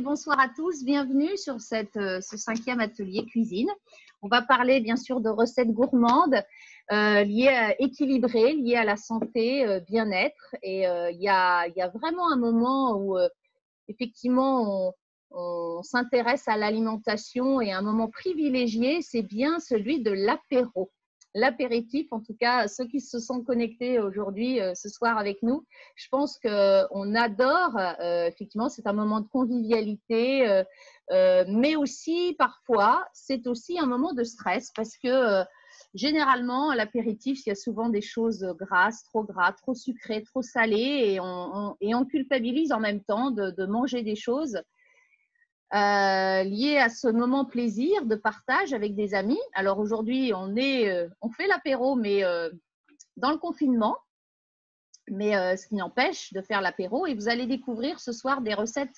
bonsoir à tous. Bienvenue sur ce 5e atelier cuisine. On va parler bien sûr de recettes gourmandes équilibrées, liées à la santé, bien-être. Et il y a vraiment un moment où effectivement on s'intéresse à l'alimentation et un moment privilégié, c'est bien celui de l'apéro. L'apéritif, en tout cas, ceux qui se sont connectés aujourd'hui, ce soir avec nous, je pense qu'on adore, effectivement, c'est un moment de convivialité, mais aussi, parfois, c'est aussi un moment de stress parce que généralement, à l'apéritif, il y a souvent des choses grasses, trop sucrées, trop salées, et on culpabilise en même temps de manger des choses lié à ce moment plaisir de partage avec des amis. Alors aujourd'hui, on fait l'apéro, mais dans le confinement, mais ce qui n'empêche de faire l'apéro. Et vous allez découvrir ce soir des recettes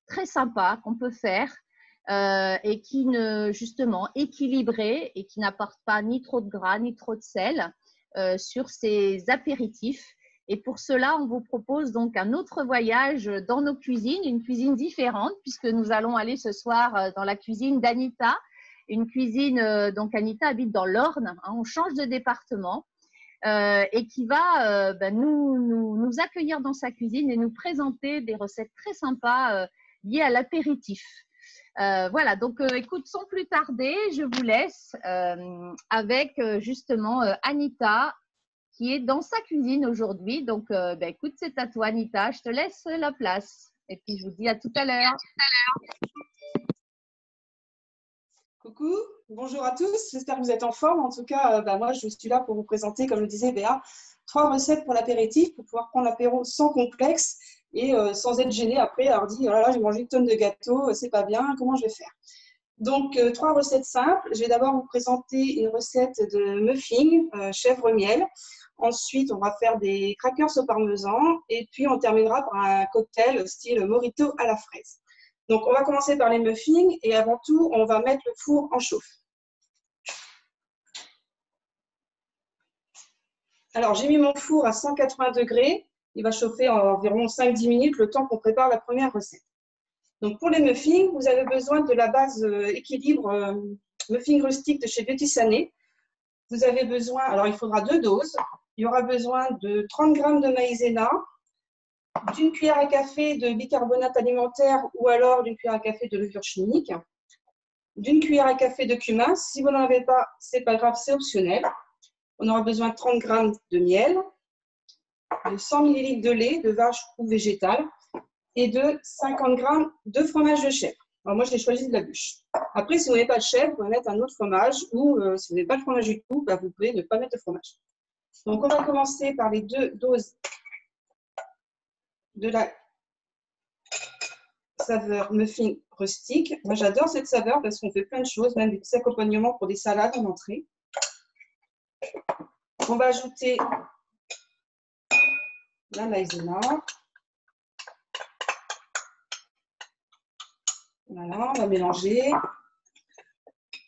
très sympas qu'on peut faire et qui justement équilibrées et qui n'apportent pas ni trop de gras ni trop de sel sur ces apéritifs. Et pour cela, on vous propose donc un autre voyage dans nos cuisines, une cuisine différente, puisque nous allons aller ce soir dans la cuisine d'Anita. Une cuisine, donc Anita habite dans l'Orne, hein, on change de département, et qui va nous accueillir dans sa cuisine et nous présenter des recettes très sympas liées à l'apéritif. Voilà, donc écoute, sans plus tarder, je vous laisse avec justement Anita, qui est dans sa cuisine aujourd'hui. Donc, écoute, c'est à toi, Anita. Je te laisse la place. Et puis, je vous dis à tout à l'heure. Coucou, bonjour à tous. J'espère que vous êtes en forme. En tout cas, moi, je suis là pour vous présenter, comme le disait Béa, 3 recettes pour l'apéritif, pour pouvoir prendre l'apéro sans complexe et sans être gêné après. Alors, dit, oh là là, j'ai mangé une tonne de gâteaux, c'est pas bien, comment je vais faire? Donc, 3 recettes simples. Je vais d'abord vous présenter une recette de muffins chèvre-miel. Ensuite, on va faire des crackers au parmesan et puis on terminera par un cocktail style mojito à la fraise. Donc, on va commencer par les muffins et avant tout, on va mettre le four en chauffe. Alors, j'ai mis mon four à 180 degrés. Il va chauffer environ 5-10 minutes, le temps qu'on prépare la première recette. Donc, pour les muffins, vous avez besoin de la base équilibre muffin rustique de chez Beauty Sané. Vous avez besoin, alors il faudra 2 doses. Il y aura besoin de 30 g de maïzena, d'une cuillère à café de bicarbonate alimentaire ou alors d'une cuillère à café de levure chimique, d'une cuillère à café de cumin. Si vous n'en avez pas, c'est pas grave, c'est optionnel. On aura besoin de 30 g de miel, de 100 ml de lait de vache ou végétal et de 50 g de fromage de chèvre. Alors moi, j'ai choisi de la bûche. Après, si vous n'avez pas de chèvre, vous pouvez mettre un autre fromage ou si vous n'avez pas de fromage du tout, vous pouvez ne pas mettre de fromage. Donc, on va commencer par les 2 doses de la saveur muffin rustique. Moi, j'adore cette saveur parce qu'on fait plein de choses, même des petits accompagnements pour des salades en entrée. On va ajouter la maïzena. Voilà, on va mélanger.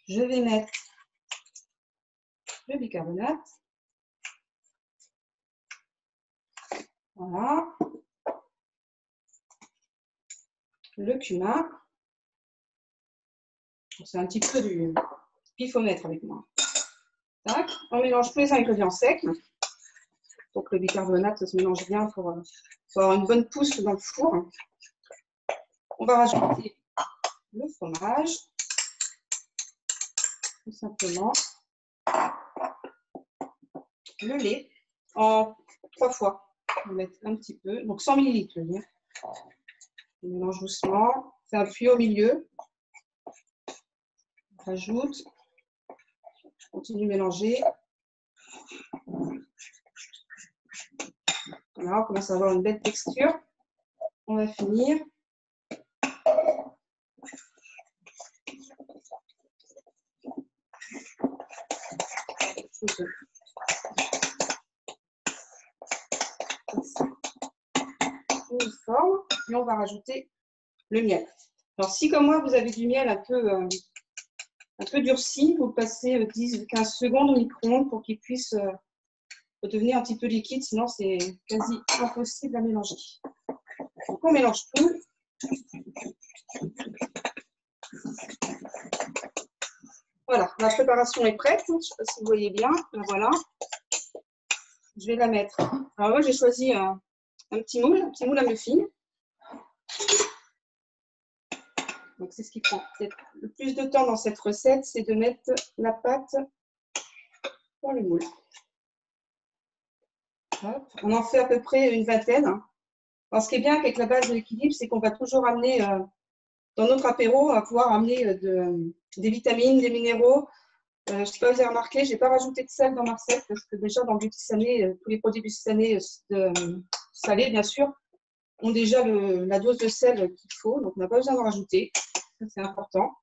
Je vais mettre le bicarbonate. Voilà. Le cumin. C'est un petit peu du pifomètre avec moi. Tac. On mélange tous les ingrédients secs. Donc le bicarbonate, ça se mélange bien pour avoir une bonne pousse dans le four. On va rajouter le fromage. Tout simplement. Le lait en 3 fois. On va mettre un petit peu. Donc 100 ml le lait. On mélange doucement. C'est un puits au milieu. On rajoute. Je continue de mélanger. Voilà, on commence à avoir une belle texture. On va finir. Uniforme. Et on va rajouter le miel. Alors, si comme moi, vous avez du miel un peu durci, vous le passez 10-15 secondes au micro-ondes pour qu'il puisse devenir un petit peu liquide, sinon c'est quasi impossible à mélanger. Donc on mélange tout. Voilà, ma préparation est prête. Je ne sais pas si vous voyez bien. La voilà. Je vais la mettre. Alors moi, j'ai choisi un petit moule à muffins. Donc, c'est ce qui prend le plus de temps dans cette recette, c'est de mettre la pâte dans le moule. Hop. On en fait à peu près une vingtaine. Alors, ce qui est bien avec la base de l'équilibre, c'est qu'on va toujours amener, dans notre apéro, on va pouvoir amener des vitamines, des minéraux. Je ne sais pas si vous avez remarqué, je n'ai pas rajouté de sel dans ma recette parce que déjà dans le Butysané, tous les produits Butysanés salés, bien sûr, ont déjà la dose de sel qu'il faut. Donc, on n'a pas besoin d'en rajouter. C'est important.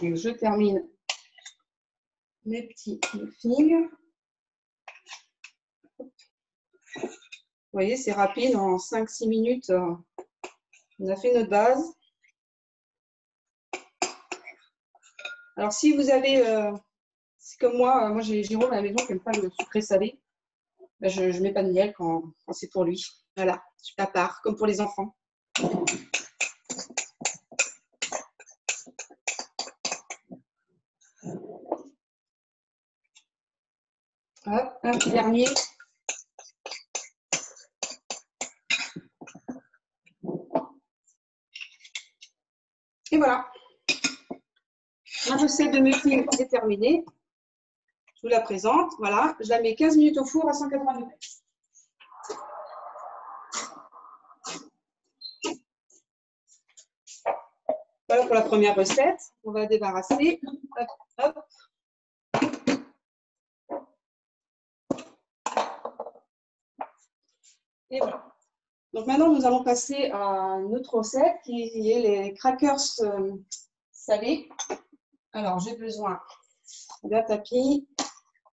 Et je termine mes petits muffins. Vous voyez, c'est rapide. En 5-6 minutes, on a fait notre base. Alors, si vous avez, c'est comme moi j'ai Jérôme à la maison qui n'aime pas le sucré salé, ben je ne mets pas de miel quand c'est pour lui. Voilà, à part, comme pour les enfants. Hop, un petit dernier. Et voilà. Ma recette de muffins est terminée. Je vous la présente. Voilà, je la mets 15 minutes au four à 180 degrés. Voilà pour la première recette. On va débarrasser. Hop, hop. Et voilà. Donc maintenant, nous allons passer à une autre recette qui est les crackers salés. Alors, j'ai besoin d'un tapis.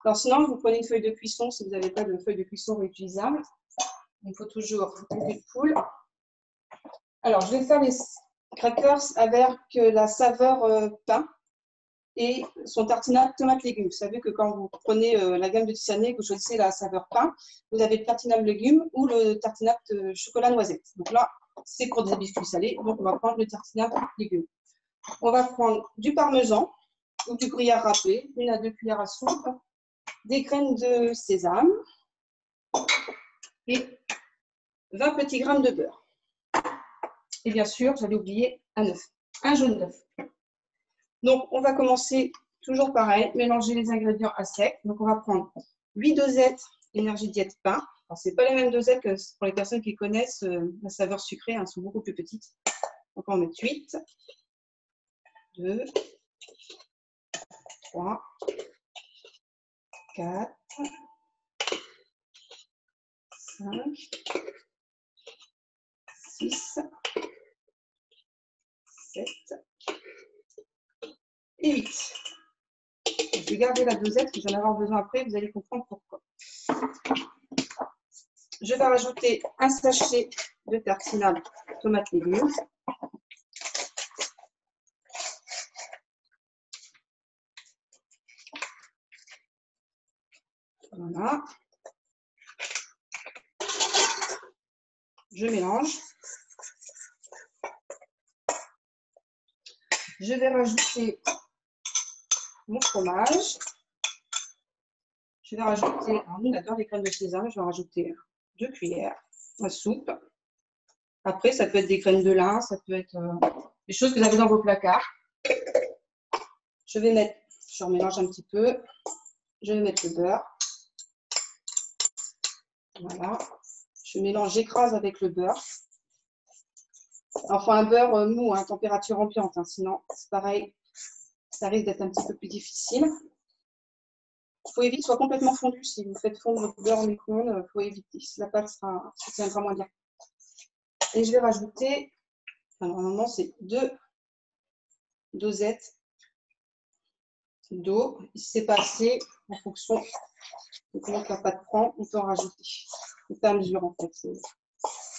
Alors sinon, vous prenez une feuille de cuisson si vous n'avez pas de feuille de cuisson réutilisable. Il faut toujours une de poule. Alors, je vais faire les crackers avec la saveur pain et son tartinade tomate-légumes. Vous savez que quand vous prenez la gamme de Butysané, que vous choisissez la saveur pain, vous avez le tartinade légumes ou le tartinade chocolat-noisette. Donc là, c'est pour des biscuits salés, donc on va prendre le tartinade légumes. On va prendre du parmesan ou du gruyère râpé, 1 à 2 cuillères à soupe, des graines de sésame et 20 petits grammes de beurre. Et bien sûr, j'avais oublié un œuf, un jaune d'œuf. Donc, on va commencer toujours pareil, mélanger les ingrédients à sec. Donc, on va prendre 8 dosettes énergie diète pain. Alors, ce n'est pas les mêmes dosettes que pour les personnes qui connaissent la saveur sucrée, elles sont beaucoup plus petites. Donc, on va mettre 8, 2, 3, 4, 5, 6, 7 et 8. Je vais garder la dosette, que j'en avoir besoin après, vous allez comprendre pourquoi. Je vais rajouter un sachet de tartinade tomate légumes. Voilà. Je mélange. Je vais rajouter mon fromage. Je vais rajouter, alors nous on adore les graines de sésame, je vais rajouter 2 cuillères à soupe. Après, ça peut être des graines de lin, ça peut être des choses que vous avez dans vos placards. Je vais mettre, je remélange un petit peu. Je vais mettre le beurre. Voilà. Je mélange, j'écrase avec le beurre. Enfin, un beurre mou, à température ambiante, hein, sinon c'est pareil, ça risque d'être un petit peu plus difficile. Il faut éviter qu'il soit complètement fondu. Si vous faites fondre votre beurre au micro-ondes, il faut éviter. La pâte se tiendra moins bien. Et je vais rajouter, alors normalement c'est 2 dosettes d'eau. Si ce n'est pas assez, en fonction de comment la pâte prend, on peut en rajouter. C'est à mesure en fait.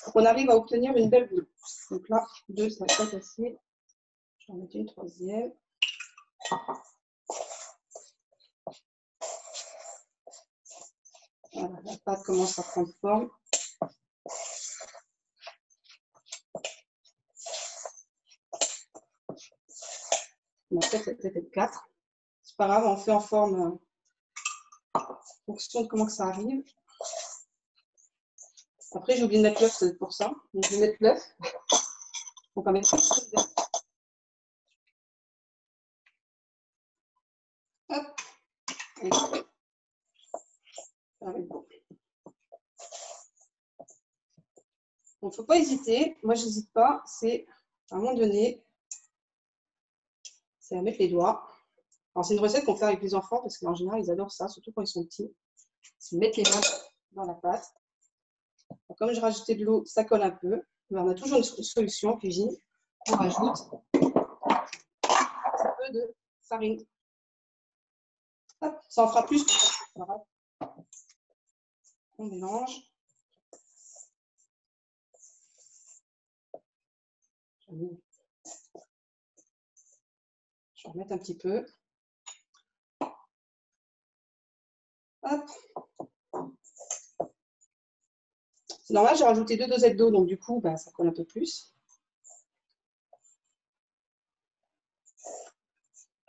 Donc on arrive à obtenir une belle boule. Donc là, 2, ça va pas assez. Je vais en mettre une troisième. Voilà, la pâte commence à prendre forme. On a peut-être 4. C'est pas grave, on fait en forme en fonction de comment que ça arrive. Après, j'ai oublié de mettre l'œuf, c'est pour ça. Donc, je vais mettre l'œuf. On va mettre l'œuf. Hop. Et ça va être bon. Donc, il ne faut pas hésiter. Moi, je n'hésite pas. C'est à un moment donné, c'est à mettre les doigts. Alors, c'est une recette qu'on fait avec les enfants parce qu'en général, ils adorent ça, surtout quand ils sont petits. C'est mettre les mains dans la pâte. Alors, comme j'ai rajouté de l'eau, ça colle un peu. Mais on a toujours une solution en cuisine. On rajoute un peu de farine. Hop, ça en fera plus. On mélange. Je vais remettre un petit peu. Hop. C'est normal, j'ai rajouté 2 dosettes d'eau, donc du coup, bah, ça colle un peu plus.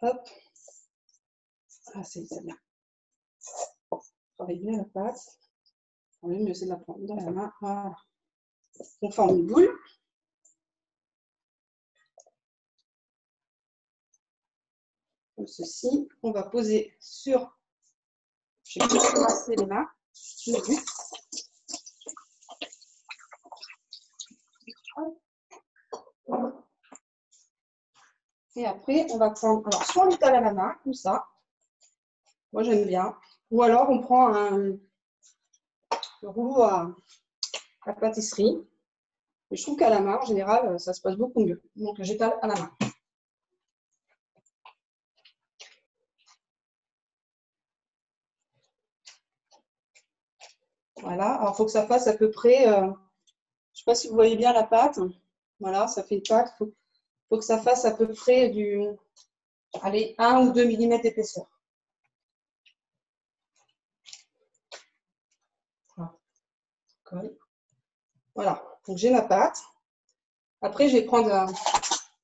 Hop. Ah, c'est bien. Travaille bien la pâte. Le mieux, c'est de la prendre dans la main. Voilà. On forme une boule. Comme ceci. On va poser sur. Je vais masser les mains. Et après, on va prendre. Alors, soit on l'étale à la main, comme ça. Moi, j'aime bien. Ou alors, on prend le rouleau à pâtisserie. Et je trouve qu'à la main, en général, ça se passe beaucoup mieux. Donc, j'étale à la main. Voilà. Alors, il faut que ça fasse à peu près. Je ne sais pas si vous voyez bien la pâte. Voilà, ça fait une pâte. Il faut que ça fasse à peu près allez, 1 ou 2 mm d'épaisseur. Voilà, donc j'ai ma pâte. Après, je vais prendre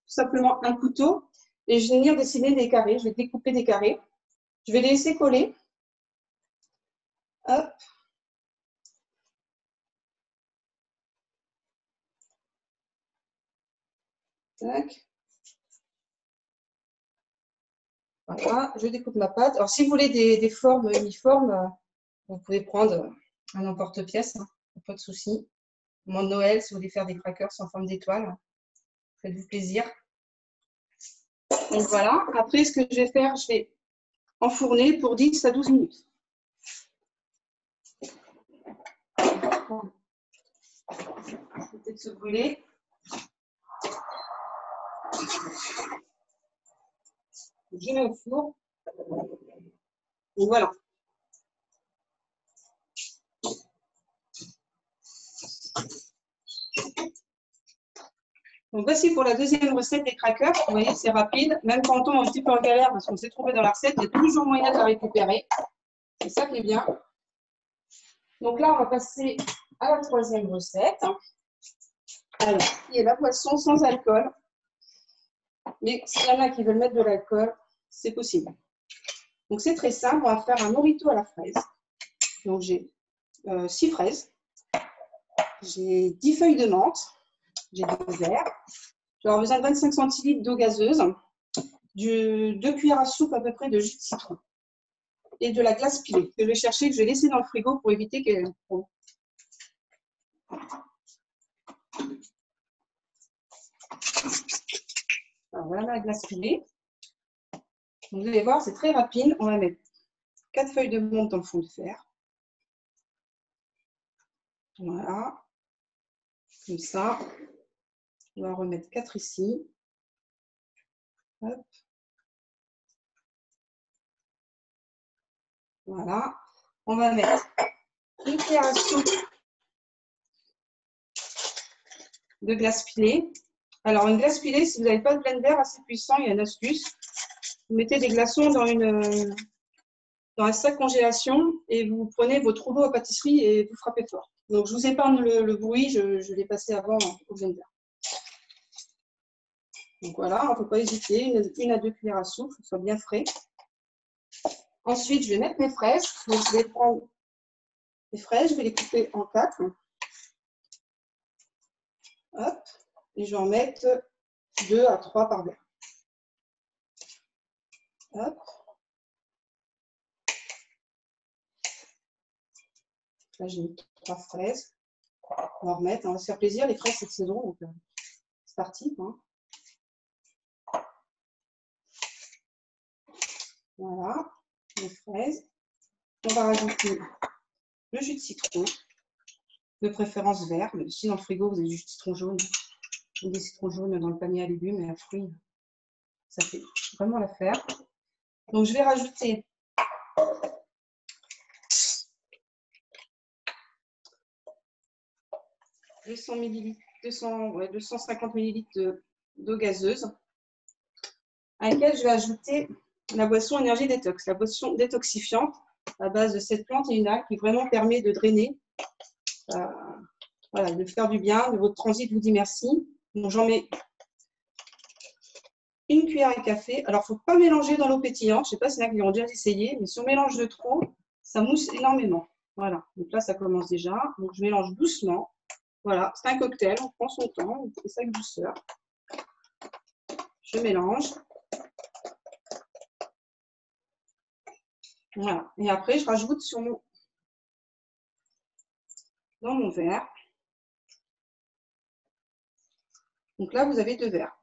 simplement un couteau et je vais venir dessiner des carrés. Je vais découper des carrés. Je vais les laisser coller. Hop. Tac. Voilà, je découpe ma pâte. Alors, si vous voulez des formes uniformes, vous pouvez prendre un emporte-pièce, hein, pas de souci. Au moment de Noël, si vous voulez faire des crackers en forme d'étoile, faites-vous plaisir. Donc voilà, après, ce que je vais faire, je vais enfourner pour 10 à 12 minutes. Peut-être se brûler. Je mets au four. Et voilà. Donc voici pour la deuxième recette des crackers. Vous voyez, c'est rapide. Même quand on tombe un petit peu en galère parce qu'on s'est trouvé dans la recette, il y a toujours moyen de la récupérer. C'est ça qui est bien. Donc là, on va passer à la troisième recette. Alors, qui est la boisson sans alcool. Mais s'il y en a qui veulent mettre de l'alcool, c'est possible. Donc c'est très simple. On va faire un mojito à la fraise. Donc j'ai 6 fraises. J'ai 10 feuilles de menthe. J'ai 2 verres. Je vais avoir besoin de 25 centilitres d'eau gazeuse, 2 cuillères à soupe à peu près de jus de citron et de la glace pilée que je vais chercher, que je vais laisser dans le frigo pour éviter qu'elle. Alors voilà la glace pilée. Donc, vous allez voir, c'est très rapide. On va mettre 4 feuilles de menthe dans le fond de fer. Voilà. Comme ça. On va remettre 4 ici. Hop. Voilà. On va mettre une cuillère à soupe de glace pilée. Alors, une glace pilée, si vous n'avez pas de blender assez puissant, il y a une astuce. Vous mettez des glaçons dans un sac congélation et vous prenez votre rouleau à pâtisserie et vous frappez fort. Donc, je vous épargne le bruit, je l'ai passé avant au blender. Donc voilà, il ne faut pas hésiter, une à 2 cuillères à soupe, que ce soit bien frais. Ensuite, je vais mettre mes fraises. Donc, je vais prendre les fraises, je vais les couper en 4. Hop, et je vais en mettre 2 à 3 par verre. Hop. Là, j'ai mis 3 fraises. On va remettre, on va se faire plaisir. Les fraises, c'est de saison, donc c'est parti. Hein. Voilà, les fraises. On va rajouter le jus de citron, de préférence vert, mais si dans le frigo, vous avez du jus de citron jaune, ou des citrons jaunes dans le panier à légumes et à fruits, ça fait vraiment l'affaire. Donc, je vais rajouter « 250 ml d'eau gazeuse à laquelle je vais ajouter la boisson Énergie Détox, la boisson détoxifiante à base de cette plante et une algue qui vraiment permet de drainer, voilà, de faire du bien. De votre transit vous dit merci. Donc j'en mets une cuillère à café. Alors il ne faut pas mélanger dans l'eau pétillante. Je ne sais pas si il y en a qui ont déjà essayé, mais si on mélange de trop, ça mousse énormément. Voilà, donc là ça commence déjà. Donc je mélange doucement. Voilà, c'est un cocktail, on prend son temps, on fait ça avec douceur. Je mélange. Voilà, et après je rajoute dans mon verre. Donc là, vous avez 2 verres.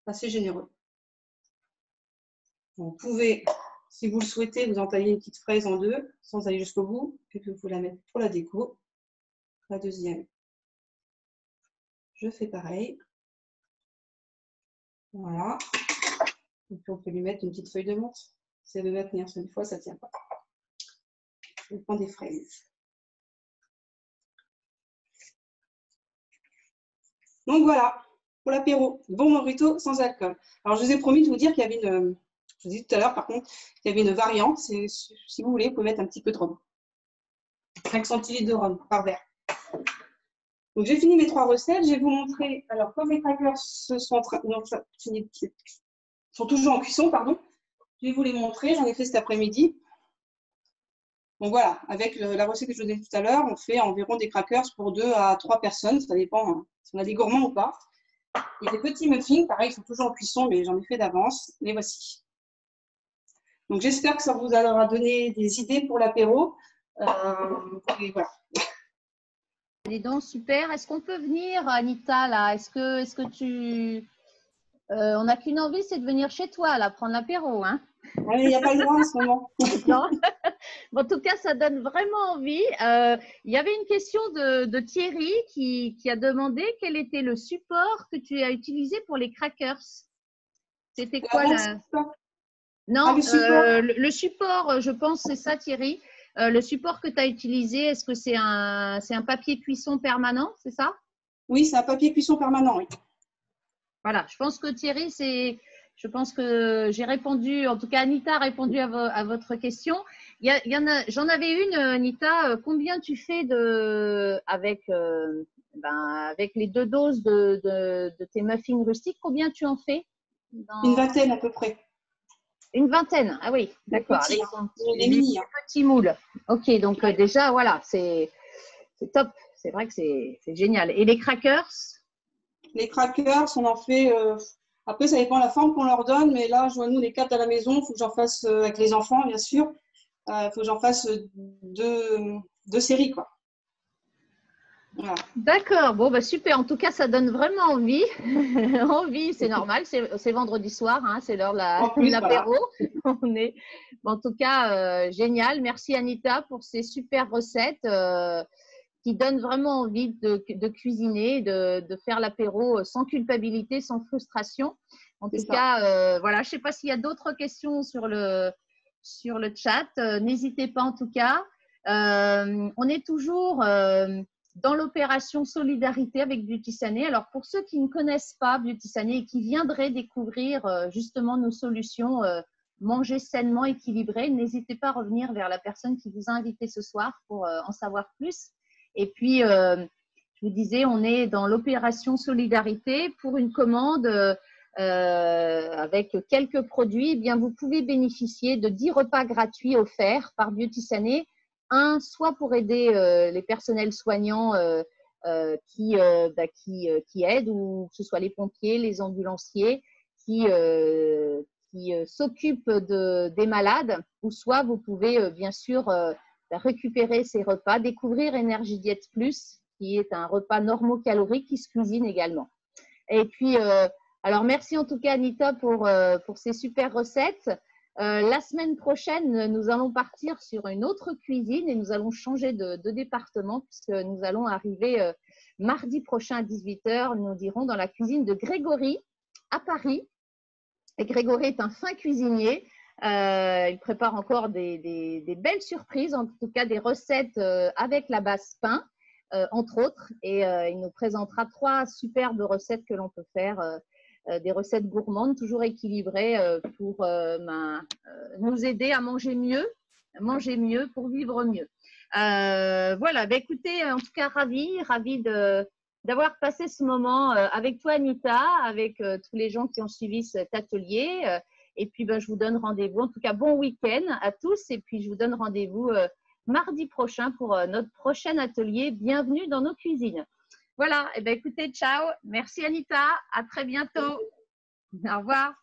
Assez généreux. Vous pouvez, si vous le souhaitez, vous entailler une petite fraise en 2, sans aller jusqu'au bout, et puis vous la mettre pour la déco. La deuxième, je fais pareil. Voilà. Et puis on peut lui mettre une petite feuille de menthe. Si elle veut tenir, une fois, ça ne tient pas. Je prends des fraises. Donc voilà, pour l'apéro, bon mojito sans alcool. Alors je vous ai promis de vous dire qu'il y avait une, je vous ai dit tout à l'heure par contre, qu'il y avait une variante. Si vous voulez, vous pouvez mettre un petit peu de rhum. 5 centilitres de rhum par verre. Donc j'ai fini mes 3 recettes. Je vais vous montrer, alors comme les crackers sont toujours en cuisson, pardon, je vais vous les montrer. J'en ai fait cet après-midi. Donc voilà, avec la recette que je vous ai dit tout à l'heure, on fait environ des crackers pour 2 à 3 personnes. Ça dépend hein, si on a des gourmands ou pas. Et des petits muffins, pareil, ils sont toujours en cuisson, mais j'en ai fait d'avance. Les voici. Donc j'espère que ça vous aura donné des idées pour l'apéro. Et voilà. Dis donc, super. Est-ce qu'on peut venir, Anita, là? Est-ce que tu… on n'a qu'une envie, c'est de venir chez toi, là, prendre l'apéro, hein? Ouais, il n'y a pas le droit en ce moment. Non. En tout cas, ça donne vraiment envie. Il y avait une question de Thierry qui a demandé quel était le support que tu as utilisé pour les crackers. C'était quoi là? Non, le support, je pense, c'est ça, Thierry. Le support que tu as utilisé, est-ce que c'est un papier cuisson permanent, c'est ça? Oui, c'est un papier cuisson permanent, oui. Voilà, je pense que Thierry, je pense que j'ai répondu, en tout cas Anita a répondu à votre question. J'en avais une, Anita, combien tu fais avec les 2 doses de tes muffins rustiques, combien tu en fais? Une vingtaine à peu près. Une vingtaine, ah oui, d'accord. Avec des mini, petits moules. Ok, donc déjà, voilà, c'est top. C'est vrai que c'est génial. Et les crackers? Les crackers, on en fait… après, ça dépend de la forme qu'on leur donne, mais là, je vois nous les 4 à la maison. Il faut que j'en fasse avec les enfants, bien sûr. Il faut que j'en fasse 2 séries, quoi. Voilà. D'accord, bon, bah, super. En tout cas, ça donne vraiment envie. Envie, c'est normal, c'est vendredi soir, hein, c'est l'heure de l'apéro. Voilà. En tout cas, génial. Merci Anita pour ces super recettes qui donnent vraiment envie de cuisiner, de faire l'apéro sans culpabilité, sans frustration. En tout cas, voilà, je ne sais pas s'il y a d'autres questions sur le chat. N'hésitez pas en tout cas. On est toujours dans l'opération Solidarité avec Beauty Sané. Alors, pour ceux qui ne connaissent pas Beauty Sané et qui viendraient découvrir justement nos solutions manger sainement, équilibré, n'hésitez pas à revenir vers la personne qui vous a invité ce soir pour en savoir plus. Et puis, je vous disais, on est dans l'opération solidarité pour une commande avec quelques produits. Eh bien, vous pouvez bénéficier de 10 repas gratuits offerts par Beauty-Sané. Un, soit pour aider les personnels soignants qui aident, ou que ce soit les pompiers, les ambulanciers, qui s'occupent des malades, ou soit vous pouvez bien sûr récupérer ces repas, découvrir Énergie Diète Plus, qui est un repas normocalorique qui se cuisine également. Et puis, alors merci en tout cas Anita pour ces super recettes. La semaine prochaine, nous allons partir sur une autre cuisine et nous allons changer de département puisque nous allons arriver mardi prochain à 18 h. Nous irons dans la cuisine de Grégory à Paris. Et Grégory est un fin cuisinier. Il prépare encore des belles surprises, en tout cas des recettes avec la base pain, entre autres. Et il nous présentera 3 superbes recettes que l'on peut faire. Des recettes gourmandes, toujours équilibrées pour nous aider à manger mieux pour vivre mieux. Voilà, bah, écoutez, en tout cas, ravie d'avoir passé ce moment avec toi, Anita, avec tous les gens qui ont suivi cet atelier. Et puis, ben, je vous donne rendez-vous. En tout cas, bon week-end à tous. Et puis, je vous donne rendez-vous mardi prochain pour notre prochain atelier. Bienvenue dans nos cuisines. Voilà, et ben écoutez, ciao. Merci Anita, à très bientôt. Au revoir.